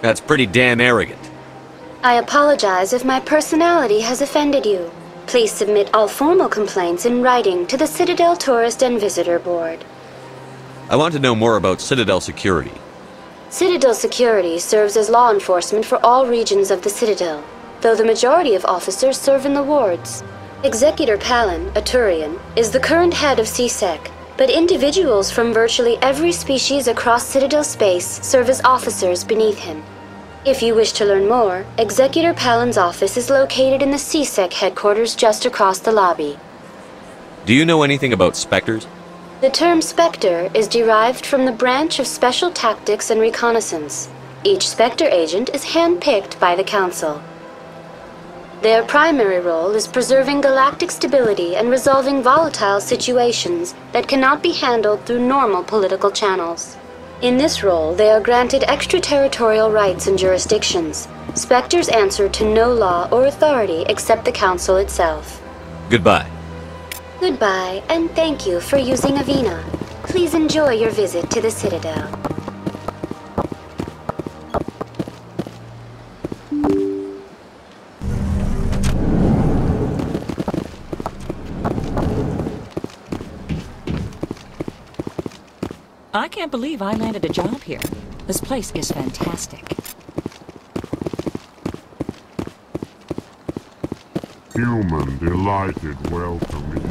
That's pretty damn arrogant. I apologize if my personality has offended you. Please submit all formal complaints in writing to the Citadel Tourist and Visitor Board. I want to know more about Citadel security. Citadel security serves as law enforcement for all regions of the Citadel, though the majority of officers serve in the wards. Executor Palin, a Turian, is the current head of CSEC, but individuals from virtually every species across Citadel space serve as officers beneath him. If you wish to learn more, Executor Palin's office is located in the CSEC headquarters just across the lobby. Do you know anything about Spectres? The term Spectre is derived from the branch of Special Tactics and Reconnaissance. Each Spectre agent is hand-picked by the Council. Their primary role is preserving galactic stability and resolving volatile situations that cannot be handled through normal political channels. In this role, they are granted extraterritorial rights and jurisdictions. Spectres answer to no law or authority except the Council itself. Goodbye. Goodbye, and thank you for using Avina. Please enjoy your visit to the Citadel. I can't believe I landed a job here. This place is fantastic. Human delighted welcome is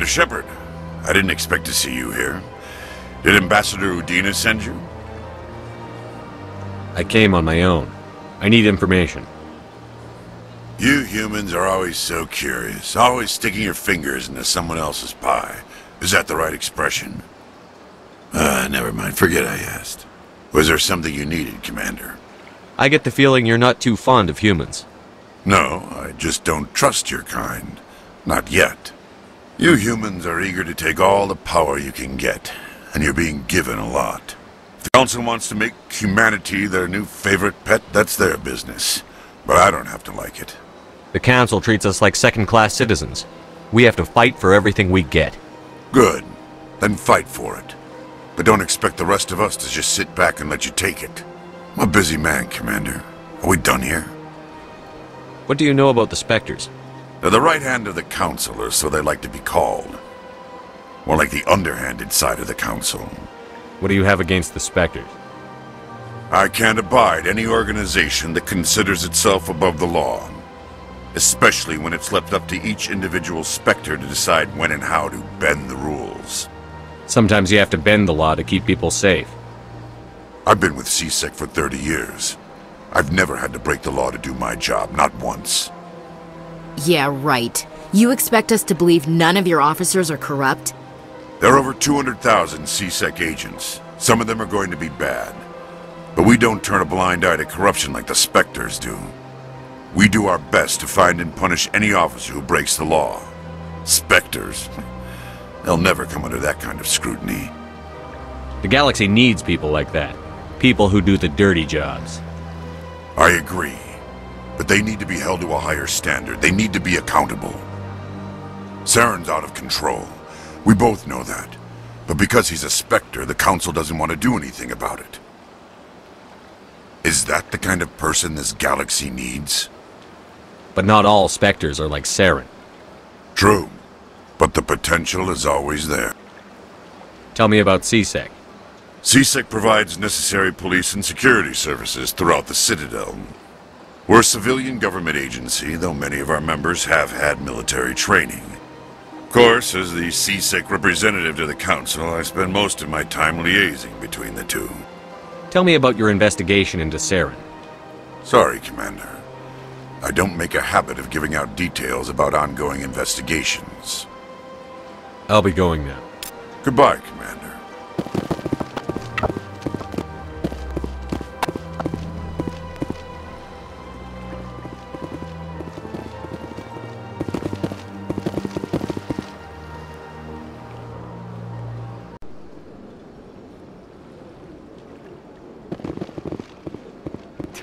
Shepard, I didn't expect to see you here. Did Ambassador Udina send you? I came on my own. I need information. You humans are always so curious, always sticking your fingers into someone else's pie. Is that the right expression? Never mind, forget I asked. Was there something you needed, Commander? I get the feeling you're not too fond of humans. No, I just don't trust your kind. Not yet. You humans are eager to take all the power you can get, and you're being given a lot. If the Council wants to make humanity their new favorite pet, that's their business. But I don't have to like it. The Council treats us like second-class citizens. We have to fight for everything we get. Good. Then fight for it. But don't expect the rest of us to just sit back and let you take it. I'm a busy man, Commander. Are we done here? What do you know about the Spectres? They're the right hand of the Council, or so they like to be called. More like the underhanded side of the Council. What do you have against the Spectres? I can't abide any organization that considers itself above the law. Especially when it's left up to each individual Spectre to decide when and how to bend the rules. Sometimes you have to bend the law to keep people safe. I've been with CSEC for 30 years. I've never had to break the law to do my job, not once. Yeah, right. You expect us to believe none of your officers are corrupt? There are over 200,000 CSEC agents. Some of them are going to be bad. But we don't turn a blind eye to corruption like the Spectres do. We do our best to find and punish any officer who breaks the law. Spectres? They'll never come under that kind of scrutiny. The galaxy needs people like that. People who do the dirty jobs. I agree. But they need to be held to a higher standard. They need to be accountable. Saren's out of control. We both know that. But because he's a Spectre, the Council doesn't want to do anything about it. Is that the kind of person this galaxy needs? But not all Spectres are like Saren. True, but the potential is always there. Tell me about CSEC. CSEC provides necessary police and security services throughout the Citadel. We're a civilian government agency, though many of our members have had military training. Of course, as the CSEC representative to the Council, I spend most of my time liaising between the two. Tell me about your investigation into Saren. Sorry, Commander. I don't make a habit of giving out details about ongoing investigations. I'll be going now. Goodbye, Commander.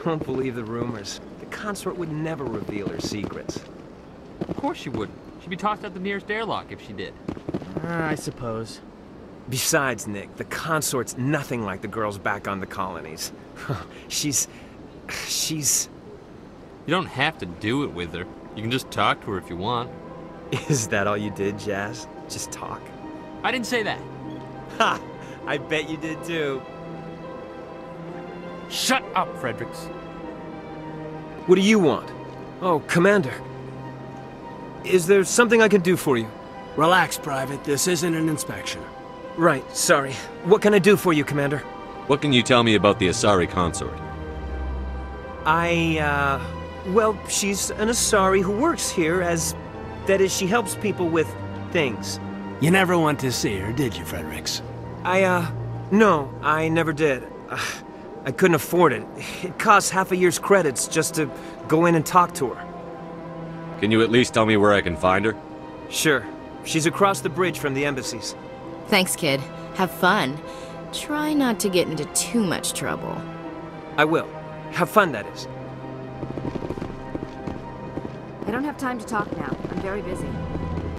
Don't believe the rumors. The consort would never reveal her secrets. Of course she wouldn't. She'd be tossed out the nearest airlock if she did. I suppose. Besides, Nick, the consort's nothing like the girls back on the colonies. She's... You don't have to do it with her. You can just talk to her if you want. Is that all you did, Jazz? Just talk? I didn't say that. Ha! I bet you did too. Shut up, Fredericks. What do you want? Oh, Commander. Is there something I can do for you? Relax, Private. This isn't an inspection. Right, sorry. What can I do for you, Commander? What can you tell me about the Asari consort? Well, she's an Asari who works here as... That is, she helps people with things. You never went to see her, did you, Fredericks? No, I never did. I couldn't afford it. It costs half a year's credits just to go in and talk to her. Can you at least tell me where I can find her? Sure. She's across the bridge from the embassies. Thanks, kid. Have fun. Try not to get into too much trouble. I will. Have fun, that is. I don't have time to talk now. I'm very busy.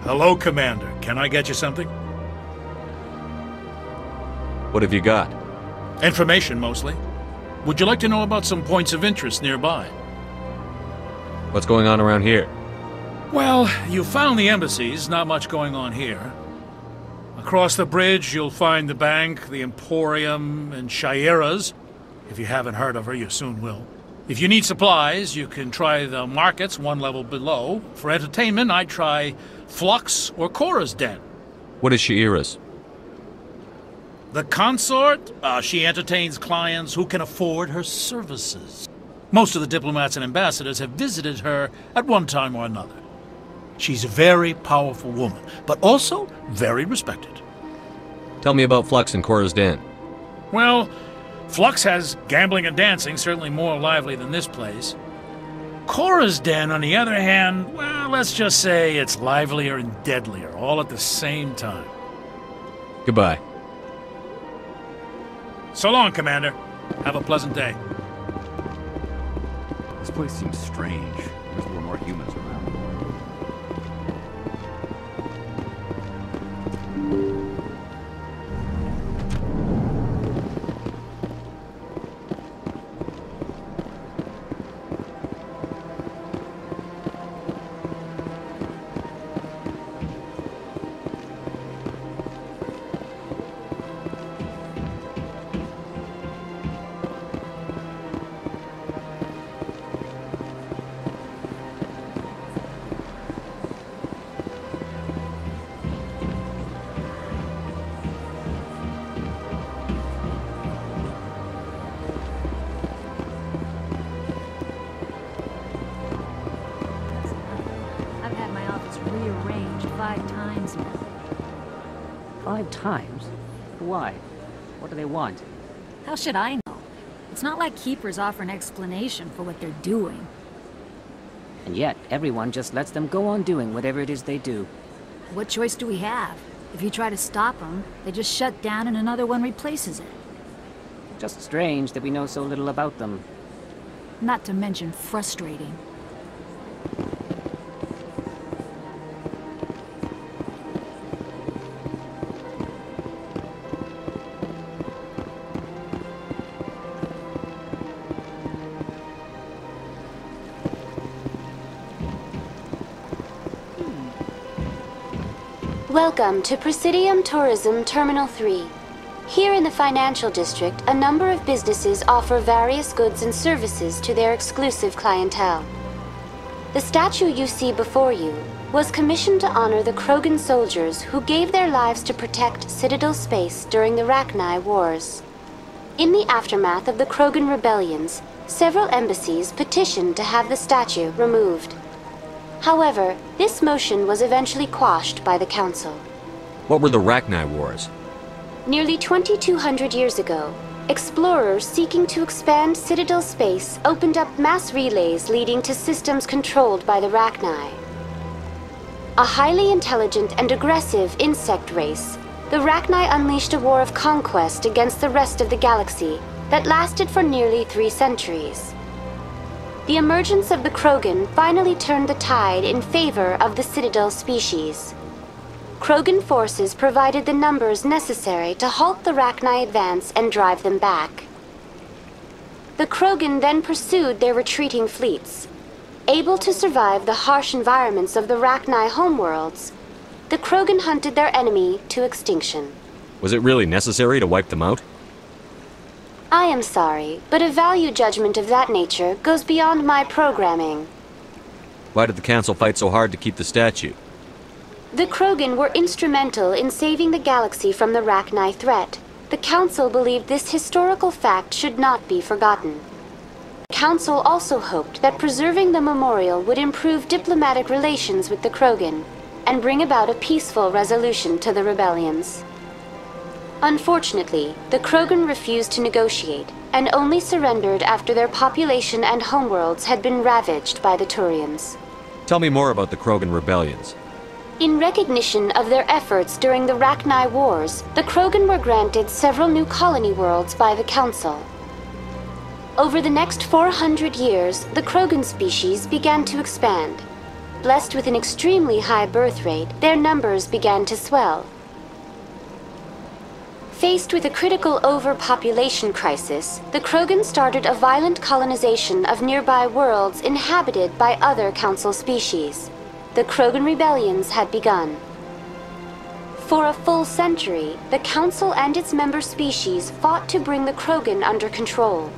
Hello, Commander. Can I get you something? What have you got? Information, mostly. Would you like to know about some points of interest nearby? What's going on around here? Well, you found the embassies, not much going on here. Across the bridge, you'll find the bank, the Emporium, and Shaira's. If you haven't heard of her, you soon will. If you need supplies, you can try the markets one level below. For entertainment, I'd try Flux or Cora's Den. What is Shaira's? The consort, she entertains clients who can afford her services. Most of the diplomats and ambassadors have visited her at one time or another. She's a very powerful woman, but also very respected. Tell me about Flux and Cora's Den. Well, Flux has gambling and dancing, certainly more lively than this place. Cora's Den, on the other hand, well, let's just say it's livelier and deadlier, all at the same time. Goodbye. So long, Commander. Have a pleasant day. This place seems strange. Wish there were more humans around. Rearranged 5 times now. 5 times? Why? What do they want? How should I know? It's not like Keepers offer an explanation for what they're doing. And yet, everyone just lets them go on doing whatever it is they do. What choice do we have? If you try to stop them, they just shut down and another one replaces it. Just strange that we know so little about them. Not to mention frustrating. Welcome to Presidium Tourism Terminal 3. Here in the financial district, a number of businesses offer various goods and services to their exclusive clientele. The statue you see before you was commissioned to honor the Krogan soldiers who gave their lives to protect Citadel space during the Rachni Wars. In the aftermath of the Krogan rebellions, several embassies petitioned to have the statue removed. However, this motion was eventually quashed by the Council. What were the Rachni Wars? Nearly 2,200 years ago, explorers seeking to expand Citadel space opened up mass relays leading to systems controlled by the Rachni. A highly intelligent and aggressive insect race, the Rachni unleashed a war of conquest against the rest of the galaxy that lasted for nearly 3 centuries. The emergence of the Krogan finally turned the tide in favor of the Citadel species. Krogan forces provided the numbers necessary to halt the Rachni advance and drive them back. The Krogan then pursued their retreating fleets. Able to survive the harsh environments of the Rachni homeworlds, the Krogan hunted their enemy to extinction. Was it really necessary to wipe them out? I am sorry, but a value judgment of that nature goes beyond my programming. Why did the Council fight so hard to keep the statue? The Krogan were instrumental in saving the galaxy from the Rachni threat. The Council believed this historical fact should not be forgotten. The Council also hoped that preserving the memorial would improve diplomatic relations with the Krogan and bring about a peaceful resolution to the rebellions. Unfortunately, the Krogan refused to negotiate and only surrendered after their population and homeworlds had been ravaged by the Turians. Tell me more about the Krogan rebellions. In recognition of their efforts during the Rachni Wars, the Krogan were granted several new colony worlds by the Council. Over the next 400 years, the Krogan species began to expand. Blessed with an extremely high birth rate, their numbers began to swell. Faced with a critical overpopulation crisis, the Krogan started a violent colonization of nearby worlds inhabited by other Council species. The Krogan rebellions had begun. For a full century, the Council and its member species fought to bring the Krogan under control.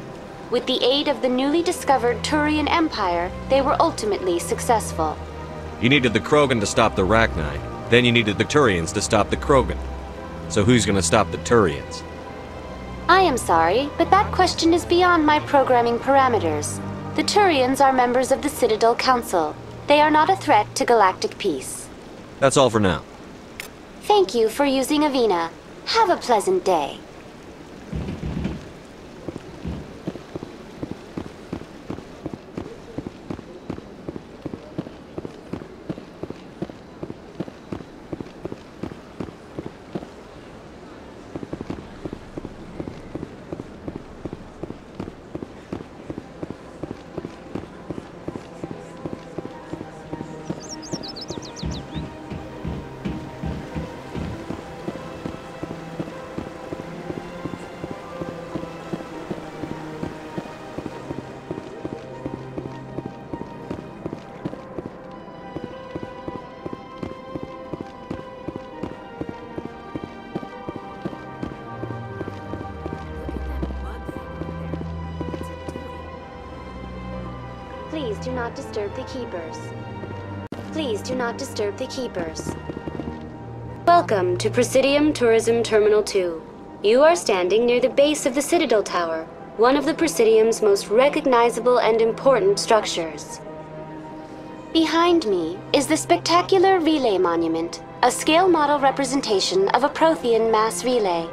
With the aid of the newly discovered Turian Empire, they were ultimately successful. You needed the Krogan to stop the Rachni. Then you needed the Turians to stop the Krogan. So who's gonna stop the Turians? I am sorry, but that question is beyond my programming parameters. The Turians are members of the Citadel Council. They are not a threat to galactic peace. That's all for now. Thank you for using Avina. Have a pleasant day. Please do not disturb the keepers. Please do not disturb the keepers. Welcome to Presidium Tourism Terminal 2. You are standing near the base of the Citadel Tower, one of the Presidium's most recognizable and important structures. Behind me is the spectacular Relay Monument, a scale model representation of a Prothean mass relay.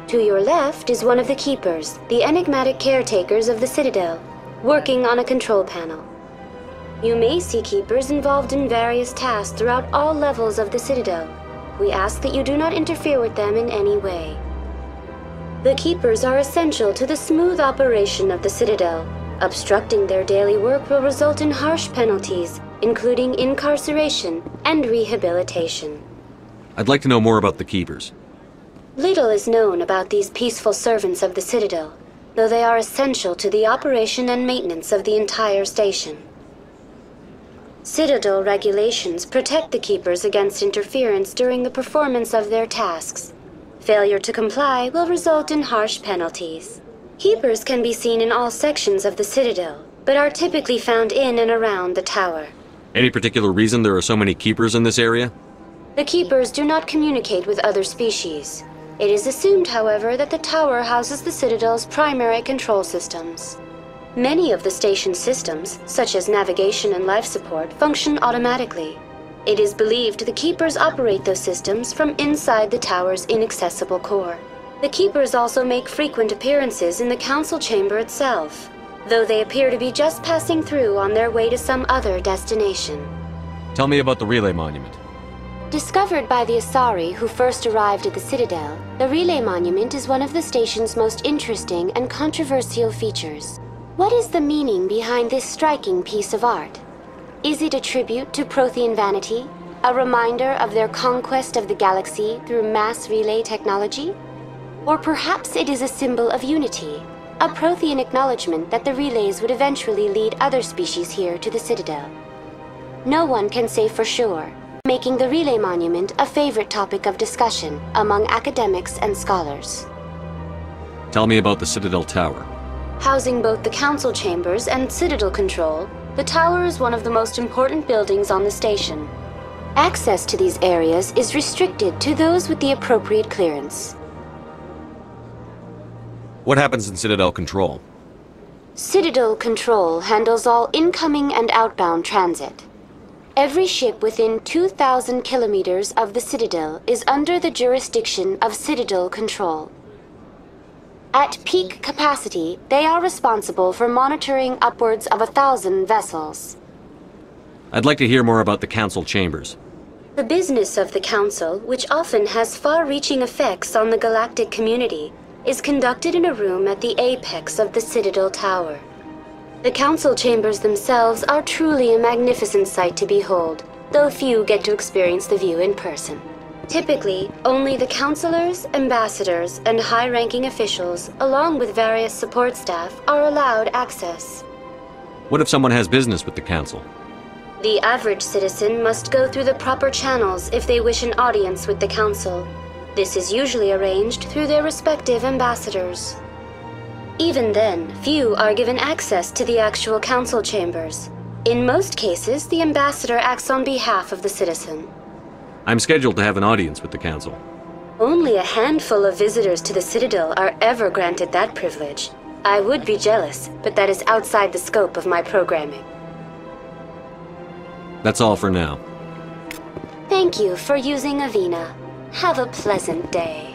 To your left is one of the keepers, the enigmatic caretakers of the Citadel, working on a control panel. You may see keepers involved in various tasks throughout all levels of the Citadel. We ask that you do not interfere with them in any way. The keepers are essential to the smooth operation of the Citadel. Obstructing their daily work will result in harsh penalties, including incarceration and rehabilitation. I'd like to know more about the keepers. Little is known about these peaceful servants of the Citadel, though they are essential to the operation and maintenance of the entire station. Citadel regulations protect the Keepers against interference during the performance of their tasks. Failure to comply will result in harsh penalties. Keepers can be seen in all sections of the Citadel, but are typically found in and around the tower. Any particular reason there are so many Keepers in this area? The Keepers do not communicate with other species. It is assumed, however, that the tower houses the Citadel's primary control systems. Many of the station's systems, such as navigation and life support, function automatically. It is believed the Keepers operate those systems from inside the tower's inaccessible core. The Keepers also make frequent appearances in the Council Chamber itself, though they appear to be just passing through on their way to some other destination. Tell me about the relay monument. Discovered by the Asari who first arrived at the Citadel, the relay monument is one of the station's most interesting and controversial features. What is the meaning behind this striking piece of art? Is it a tribute to Prothean vanity? A reminder of their conquest of the galaxy through mass relay technology? Or perhaps it is a symbol of unity, a Prothean acknowledgement that the relays would eventually lead other species here to the Citadel. No one can say for sure, making the relay monument a favorite topic of discussion among academics and scholars. Tell me about the Citadel Tower. Housing both the Council Chambers and Citadel Control, the tower is one of the most important buildings on the station. Access to these areas is restricted to those with the appropriate clearance. What happens in Citadel Control? Citadel Control handles all incoming and outbound transit. Every ship within 2,000 kilometers of the Citadel is under the jurisdiction of Citadel Control. At peak capacity, they are responsible for monitoring upwards of 1,000 vessels. I'd like to hear more about the Council Chambers. The business of the Council, which often has far-reaching effects on the galactic community, is conducted in a room at the apex of the Citadel Tower. The Council Chambers themselves are truly a magnificent sight to behold, though few get to experience the view in person. Typically, only the councilors, ambassadors, and high-ranking officials, along with various support staff, are allowed access. What if someone has business with the Council? The average citizen must go through the proper channels if they wish an audience with the Council. This is usually arranged through their respective ambassadors. Even then, few are given access to the actual Council Chambers. In most cases, the ambassador acts on behalf of the citizen. I'm scheduled to have an audience with the Council. Only a handful of visitors to the Citadel are ever granted that privilege. I would be jealous, but that is outside the scope of my programming. That's all for now. Thank you for using Avina. Have a pleasant day.